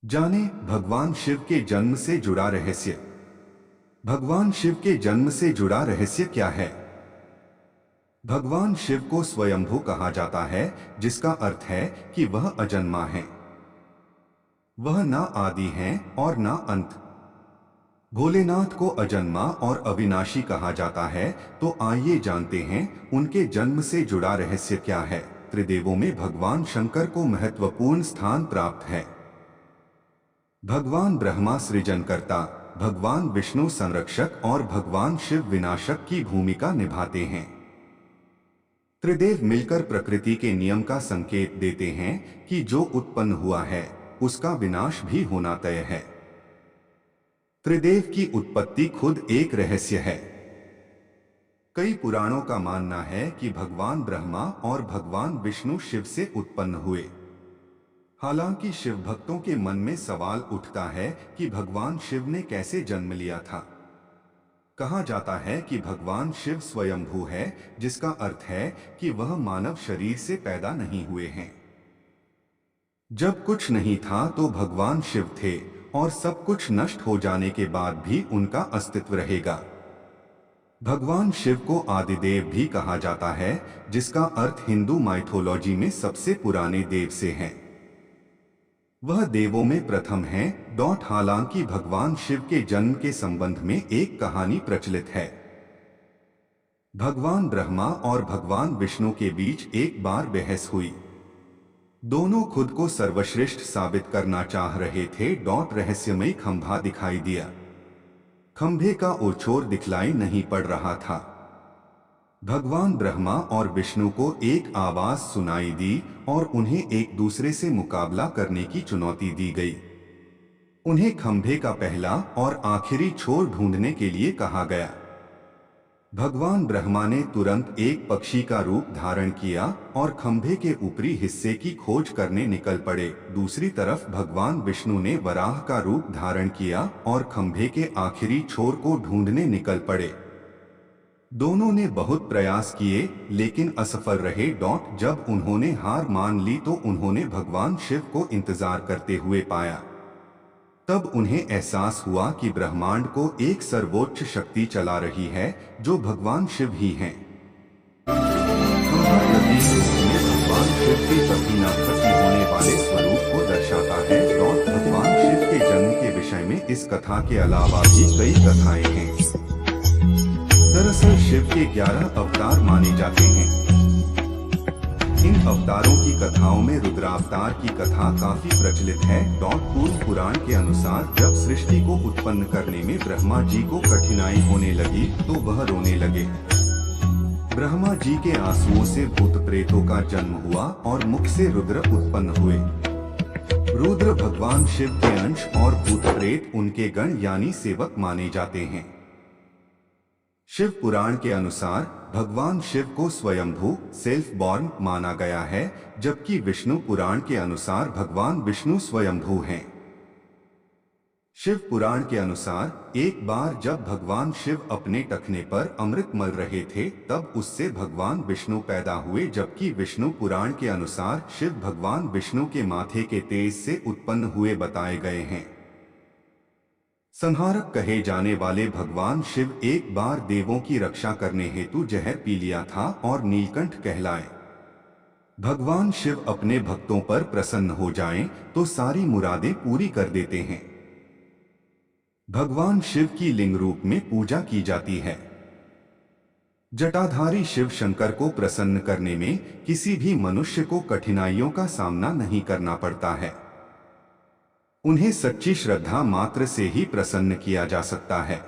जाने भगवान शिव के जन्म से जुड़ा रहस्य। भगवान शिव के जन्म से जुड़ा रहस्य क्या है? भगवान शिव को स्वयंभू कहा जाता है, जिसका अर्थ है कि वह अजन्मा है। वह ना आदि हैं और ना अंत। भोलेनाथ को अजन्मा और अविनाशी कहा जाता है, तो आइए जानते हैं उनके जन्म से जुड़ा रहस्य क्या है। त्रिदेवों में भगवान शंकर को महत्वपूर्ण स्थान प्राप्त है। भगवान ब्रह्मा सृजनकर्ता, भगवान विष्णु संरक्षक और भगवान शिव विनाशक की भूमिका निभाते हैं। त्रिदेव मिलकर प्रकृति के नियम का संकेत देते हैं कि जो उत्पन्न हुआ है उसका विनाश भी होना तय है। त्रिदेव की उत्पत्ति खुद एक रहस्य है। कई पुराणों का मानना है कि भगवान ब्रह्मा और भगवान विष्णु शिव से उत्पन्न हुए। हालांकि शिव भक्तों के मन में सवाल उठता है कि भगवान शिव ने कैसे जन्म लिया था। कहा जाता है कि भगवान शिव स्वयंभू है, जिसका अर्थ है कि वह मानव शरीर से पैदा नहीं हुए हैं। जब कुछ नहीं था तो भगवान शिव थे, और सब कुछ नष्ट हो जाने के बाद भी उनका अस्तित्व रहेगा। भगवान शिव को आदिदेव भी कहा जाता है, जिसका अर्थ हिंदू माइथोलॉजी में सबसे पुराने देव से है। वह देवों में प्रथम हैं। हालांकि भगवान शिव के जन्म के संबंध में एक कहानी प्रचलित है। भगवान ब्रह्मा और भगवान विष्णु के बीच एक बार बहस हुई। दोनों खुद को सर्वश्रेष्ठ साबित करना चाह रहे थे। रहस्यमयी खंभा दिखाई दिया। खंभे का ओर दिखलाई नहीं पड़ रहा था। भगवान ब्रह्मा और विष्णु को एक आवाज सुनाई दी और उन्हें एक दूसरे से मुकाबला करने की चुनौती दी गई। उन्हें खंभे का पहला और आखिरी छोर ढूंढने के लिए कहा गया। भगवान ब्रह्मा ने तुरंत एक पक्षी का रूप धारण किया और खंभे के ऊपरी हिस्से की खोज करने निकल पड़े। दूसरी तरफ भगवान विष्णु ने वराह का रूप धारण किया और खंभे के आखिरी छोर को ढूंढने निकल पड़े। दोनों ने बहुत प्रयास किए लेकिन असफल रहे। जब उन्होंने हार मान ली तो उन्होंने भगवान शिव को इंतजार करते हुए पाया। तब उन्हें एहसास हुआ कि ब्रह्मांड को एक सर्वोच्च शक्ति चला रही है, जो भगवान शिव ही हैं। भगवान शिव के कभी न खत्म होने वाले स्वरूप को दर्शाता है। भगवान शिव के जन्म के विषय में इस कथा के अलावा भी कई कथाएं हैं। दरअसल शिव के 11 अवतार माने जाते हैं। इन अवतारों की कथाओं में रुद्रावतार की कथा काफी प्रचलित है। पूर्व पुराण के अनुसार जब सृष्टि को उत्पन्न करने में ब्रह्मा जी को कठिनाई होने लगी तो वह रोने लगे। ब्रह्मा जी के आंसुओं से भूत प्रेतों का जन्म हुआ और मुख से रुद्र उत्पन्न हुए। रुद्र भगवान शिव के अंश और भूत प्रेत उनके गण यानी सेवक माने जाते हैं। शिव पुराण के अनुसार भगवान शिव को स्वयंभू सेल्फ बॉर्न माना गया है, जबकि विष्णु पुराण के अनुसार भगवान विष्णु स्वयंभू हैं। शिव पुराण के अनुसार एक बार जब भगवान शिव अपने टखने पर अमृत मल रहे थे तब उससे भगवान विष्णु पैदा हुए, जबकि विष्णु पुराण के अनुसार शिव भगवान विष्णु के माथे के तेज से उत्पन्न हुए बताए गए हैं। संहारक कहे जाने वाले भगवान शिव एक बार देवों की रक्षा करने हेतु जहर पी लिया था और नीलकंठ कहलाए। भगवान शिव अपने भक्तों पर प्रसन्न हो जाएं तो सारी मुरादें पूरी कर देते हैं। भगवान शिव की लिंग रूप में पूजा की जाती है। जटाधारी शिव शंकर को प्रसन्न करने में किसी भी मनुष्य को कठिनाइयों का सामना नहीं करना पड़ता है। उन्हें सच्ची श्रद्धा मात्र से ही प्रसन्न किया जा सकता है।